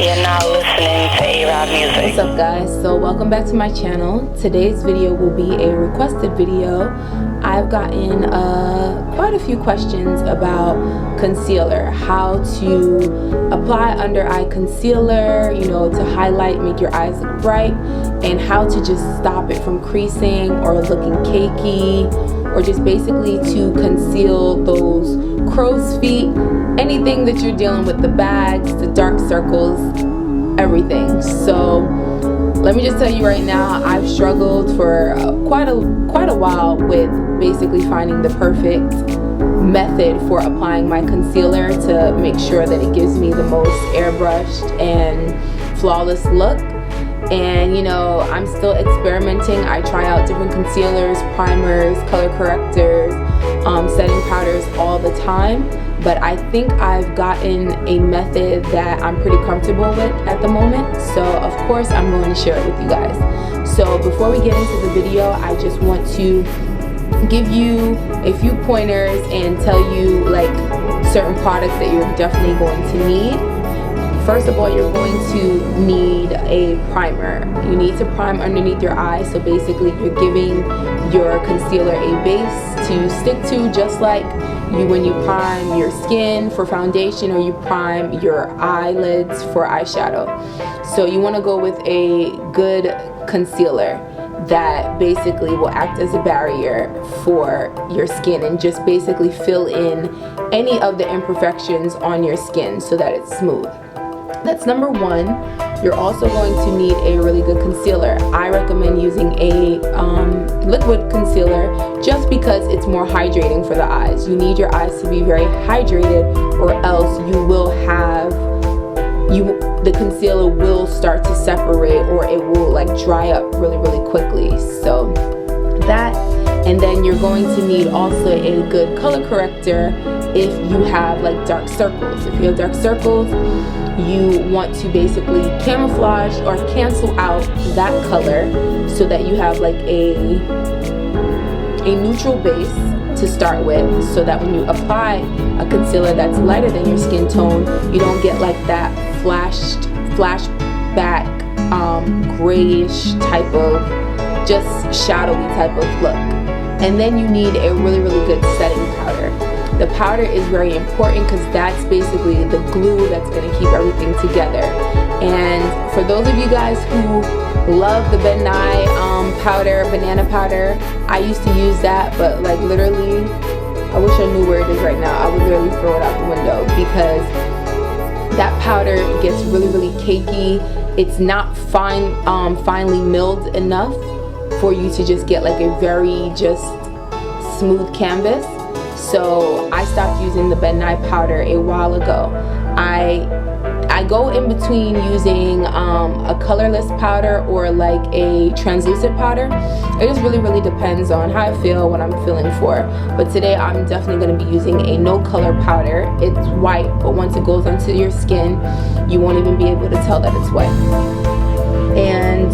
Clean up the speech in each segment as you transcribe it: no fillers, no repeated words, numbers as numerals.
You're now listening to A-Rod Music. What's up, guys? So welcome back to my channel. Today's video will be a requested video. I've gotten quite a few questions about concealer, how to apply under eye concealer, to highlight, make your eyes look bright, and how to just stop it from creasing or looking cakey, or just basically to conceal those crow's feet, anything that you're dealing with, the bags, the dark circles, everything. So let me just tell you right now, I've struggled for quite a while with basically finding the perfect method for applying my concealer to make sure that it gives me the most airbrushed and flawless look. And I'm still experimenting. I try out different concealers, primers, color correctors, setting powders all the time, but I think I've gotten a method that I'm pretty comfortable with at the moment, so of course I'm going to share it with you guys. So before we get into the video, I just want to give you a few pointers and tell you certain products that you're definitely going to need. First of all, you're going to need a primer. You need to prime underneath your eyes, so basically you're giving your concealer a base to stick to, just like when you prime your skin for foundation or you prime your eyelids for eyeshadow. So you want to go with a good concealer that basically will act as a barrier for your skin and just basically fill in any of the imperfections on your skin so that it's smooth. That's number one. You're also going to need a really good concealer. I recommend using a liquid concealer just because it's more hydrating for the eyes. You need your eyes to be very hydrated, or else the concealer will start to separate, or it will dry up really quickly. So that, and then you're going to need also a good color corrector if you have dark circles. If you have dark circles, you want to basically camouflage or cancel out that color so that you have a neutral base to start with, so that when you apply a concealer that's lighter than your skin tone, you don't get that flashback grayish type of, just shadowy type of look. And then you need a really good setting powder. The powder is very important because that's basically the glue that's going to keep everything together. And for those of you guys who love the Ben Nye powder, banana powder, I used to use that, but literally, I wish I knew where it is right now. I would literally throw it out the window because that powder gets really cakey. It's not finely milled enough for you to just get a very just smooth canvas. So I stopped using the Ben Nye powder a while ago. I go in between using a colorless powder or a translucent powder. It just really depends on how I feel, what I'm feeling for. But today I'm definitely going to be using a no color powder. It's white, but once it goes onto your skin, you won't even be able to tell that it's white. And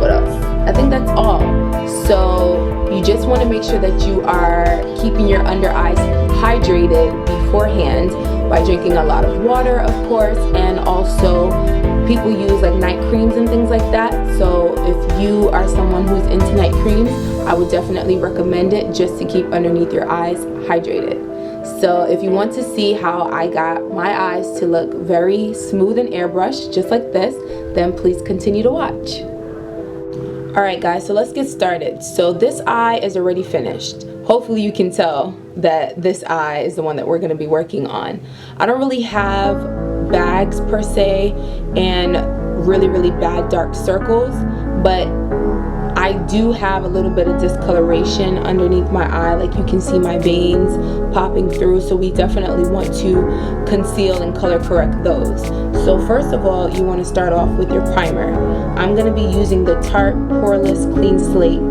what else? I think that's all. So you just want to make sure that you are keeping your under eyes hydrated beforehand by drinking a lot of water, of course, and also people use night creams and things like that. So if you are someone who's into night creams, I would definitely recommend it just to keep underneath your eyes hydrated. So if you want to see how I got my eyes to look very smooth and airbrushed, just like this, then please continue to watch. Alright guys, so let's get started. So this eye is already finished. Hopefully you can tell that this eye is the one that we're going to be working on. I don't really have bags per se and really bad dark circles, but I do have a little bit of discoloration underneath my eye. You can see my veins popping through, so we definitely want to conceal and color correct those. So first of all, you want to start off with your primer. I'm going to be using the Tarte Poreless Clean Slate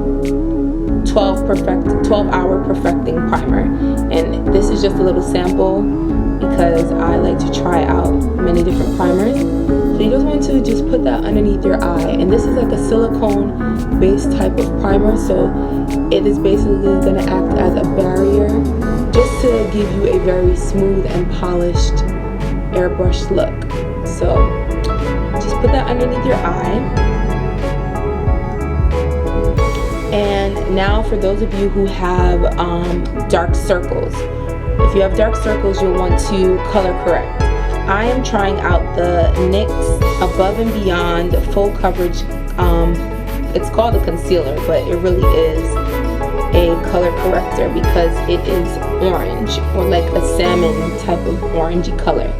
12-hour perfecting primer, and this is just a little sample because I like to try out many different primers. So you just want to just put that underneath your eye, and this is a silicone based type of primer, so it is basically going to act as a barrier just to give you a very smooth and polished airbrush look. So just put that underneath your eye. And now for those of you who have dark circles, if you have dark circles, you'll want to color correct. I am trying out the NYX Above and Beyond Full Coverage. It's called a concealer, but it really is a color corrector because it is orange, or like a salmon type of orangey color.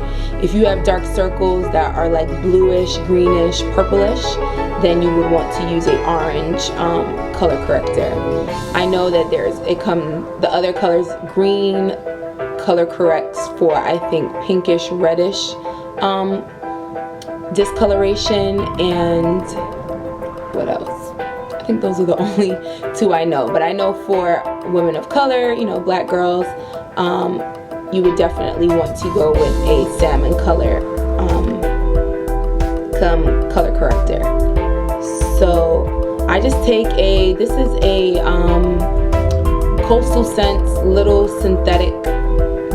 If you have dark circles that are like bluish, greenish, purplish, then you would want to use a orange color corrector. I know that the other colors. Green color corrects for, I think, pinkish, reddish discoloration, and what else? I think those are the only two I know. But I know for women of color, you know, black girls, you would definitely want to go with a salmon color color corrector. So I just take this is a Coastal Scents little synthetic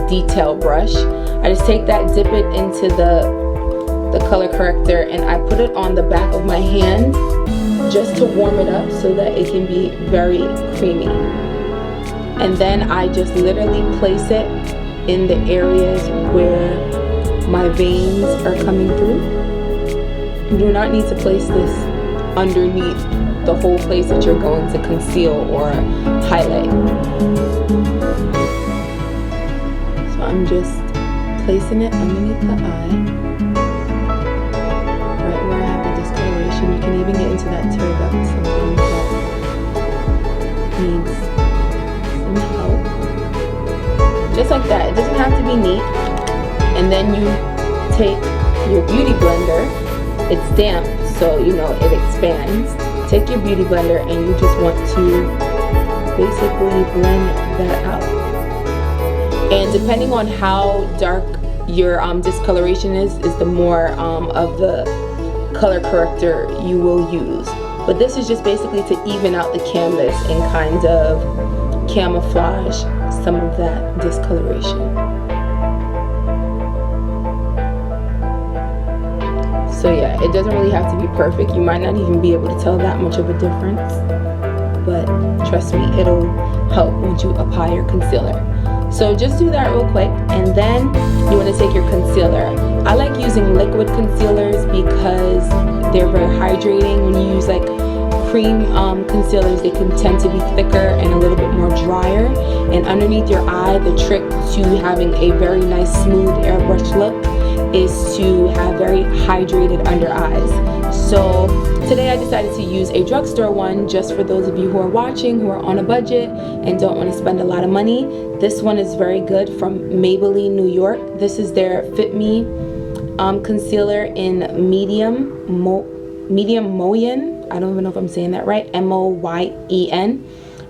detail brush. I just take that, dip it into the color corrector, and I put it on the back of my hand just to warm it up so that it can be very creamy. And then I just literally place it in the areas where my veins are coming through. You do not need to place this underneath the whole place that you're going to conceal or highlight. So I'm just placing it underneath the eye, right where I have the discoloration. You can even get into that tear duct, something that needs some help. Just like that. It doesn't have to be neat. And then you take your beauty blender. It's damp, so you know it expands. Take your beauty blender and you just want to basically blend that out. And depending on how dark your discoloration is the more of the color corrector you will use. But this is just basically to even out the canvas and kind of camouflage some of that discoloration. So yeah, it doesn't really have to be perfect. You might not even be able to tell that much of a difference, but trust me, it'll help once you apply your concealer. So just do that real quick, and then you want to take your concealer. I like using liquid concealers because they're very hydrating. When you use like cream concealers, they can tend to be thicker and a little bit more drier. And underneath your eye, the trick to having a very nice smooth airbrush look is to have very hydrated under eyes. So today I decided to use a drugstore one just for those of you who are watching who are on a budget and don't want to spend a lot of money. This one is very good, from Maybelline, New York. This is their Fit Me concealer in medium Moyen. I don't even know if I'm saying that right. M-O-Y-E-N.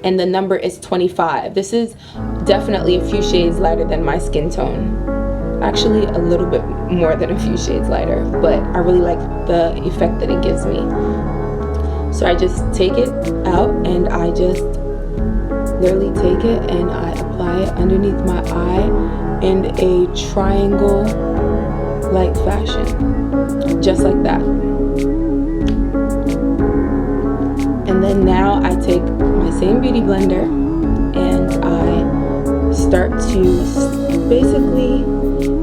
And the number is 25. This is definitely a few shades lighter than my skin tone. Actually a little bit more than a few shades lighter, but I really like the effect that it gives me. So I just take it out and I just literally take it and I apply it underneath my eye in a triangle like fashion, just like that. And then now I take my same beauty blender and I start to basically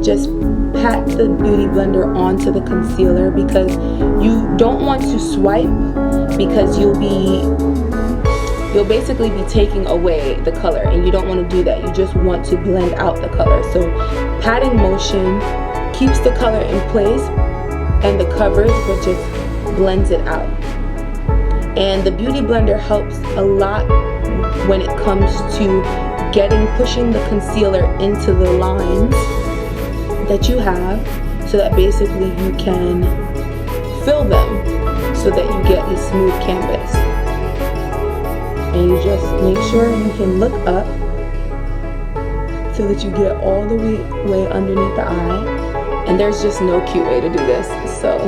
just pat the beauty blender onto the concealer, because you don't want to swipe, because you'll basically be taking away the color, and you don't want to do that. You just want to blend out the color. So patting motion keeps the color in place and the coverage, but just blends it out. And the beauty blender helps a lot when it comes to pushing the concealer into the lines that you have, so that basically you can fill them so that you get a smooth canvas. And you just make sure you can look up so that you get all the way underneath the eye. And there's just no cute way to do this. So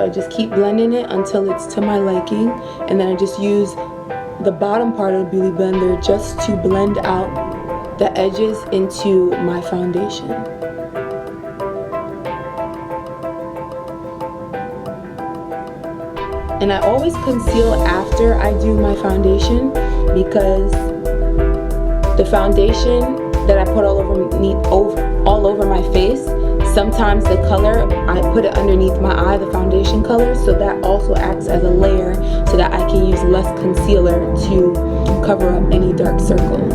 I just keep blending it until it's to my liking, and then I just use the bottom part of the beauty blender just to blend out the edges into my foundation. And I always conceal after I do my foundation, because the foundation that I put all over my face, sometimes the color, I put it underneath my eye, the foundation color, so that also acts as a layer so that I can use less concealer to cover up any dark circles.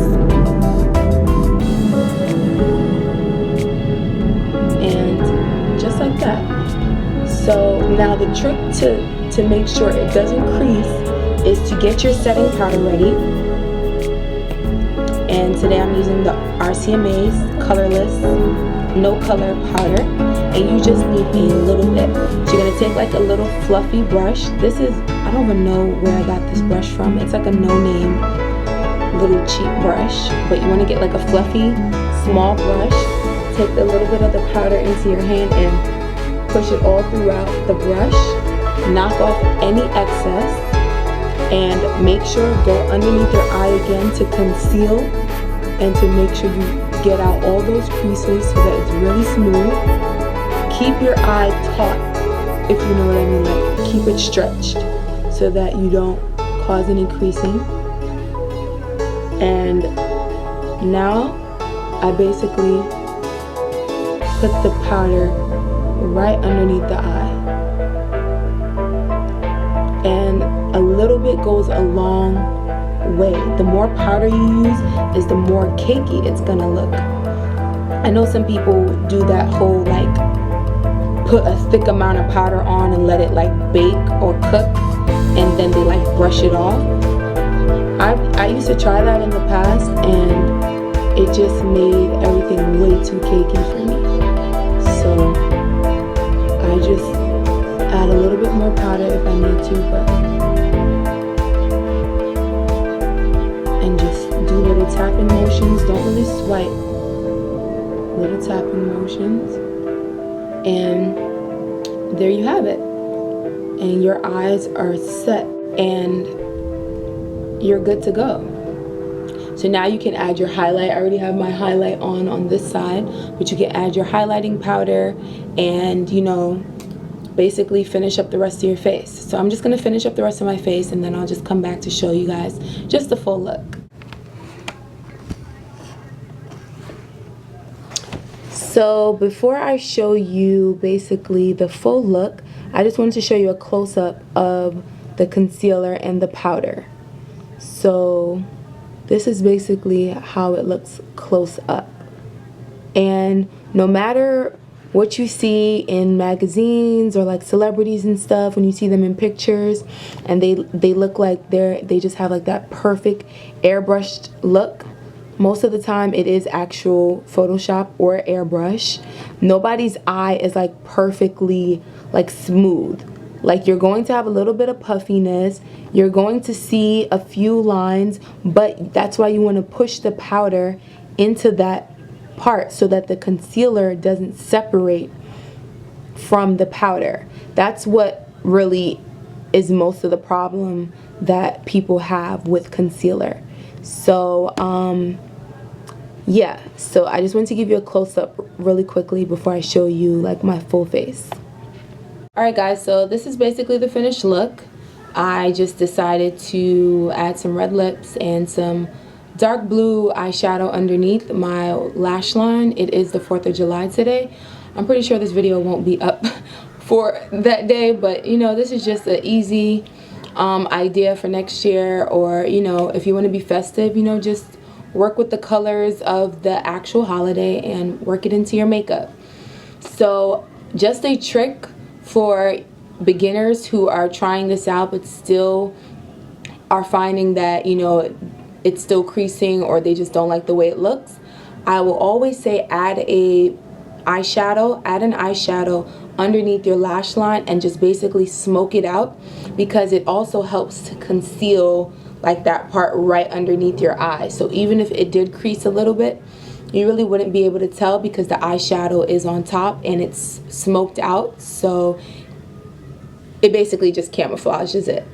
And just like that. So now the trick to make sure it doesn't crease is to get your setting powder ready. And today I'm using the RCMA's colorless no color powder, and you just need a little bit. So you're gonna take like a little fluffy brush. This is, I don't even know where I got this brush from. It's like a no-name little cheap brush, but you want to get like a fluffy small brush. Take a little bit of the powder into your hand and push it all throughout the brush. Knock off any excess and make sure go underneath your eye again to conceal and to make sure you get out all those creases so that it's really smooth. Keep your eye taut, if you know what I mean, like keep it stretched so that you don't cause any creasing. And now I basically put the powder right underneath the eye. And a little bit goes a long way. The more powder you use is the more cakey it's gonna look. I know some people do that whole like put a thick amount of powder on and let it like bake or cook and then they like brush it off. I used to try that in the past and it just made everything way too cakey for me. So I just add a little bit more powder if I need to, but and just do little tapping motions. Don't really swipe. Little tapping motions. And there you have it. And your eyes are set and you're good to go. So now you can add your highlight. I already have my highlight on this side, but you can add your highlighting powder and, you know, basically finish up the rest of your face. So I'm just gonna finish up the rest of my face and then I'll just come back to show you guys just the full look. So before I show you basically the full look, I just wanted to show you a close-up of the concealer and the powder. So this is basically how it looks close up. And no matter what you see in magazines or like celebrities and stuff, when you see them in pictures and they look like they just have like that perfect airbrushed look, most of the time it is actual Photoshop or airbrush. Nobody's eye is like perfectly like smooth. Like you're going to have a little bit of puffiness, you're going to see a few lines, but that's why you want to push the powder into that part so that the concealer doesn't separate from the powder. That's what really is most of the problem that people have with concealer. So yeah, so I just wanted to give you a close-up really quickly before I show you like my full face. Alright guys, so this is basically the finished look. I just decided to add some red lips and some dark blue eyeshadow underneath my lash line. It is the 4th of July today. I'm pretty sure this video won't be up for that day, but you know, this is just an easy idea for next year, or you know, if you want to be festive, you know, just work with the colors of the actual holiday and work it into your makeup. So just a trick for beginners who are trying this out but still are finding that, you know, it's still creasing or they just don't like the way it looks. I will always say add an eyeshadow underneath your lash line and just basically smoke it out, because it also helps to conceal like that part right underneath your eye. So even if it did crease a little bit, you really wouldn't be able to tell because the eyeshadow is on top and it's smoked out. So it basically just camouflages it.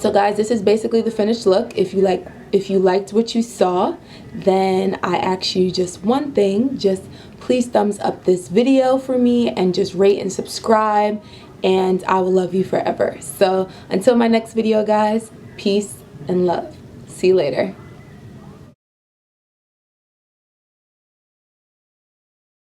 So guys, this is basically the finished look. If you like if you liked what you saw, then I ask you just one thing. Just please thumbs up this video for me and just rate and subscribe, and I will love you forever. So until my next video, guys, peace and love. See you later.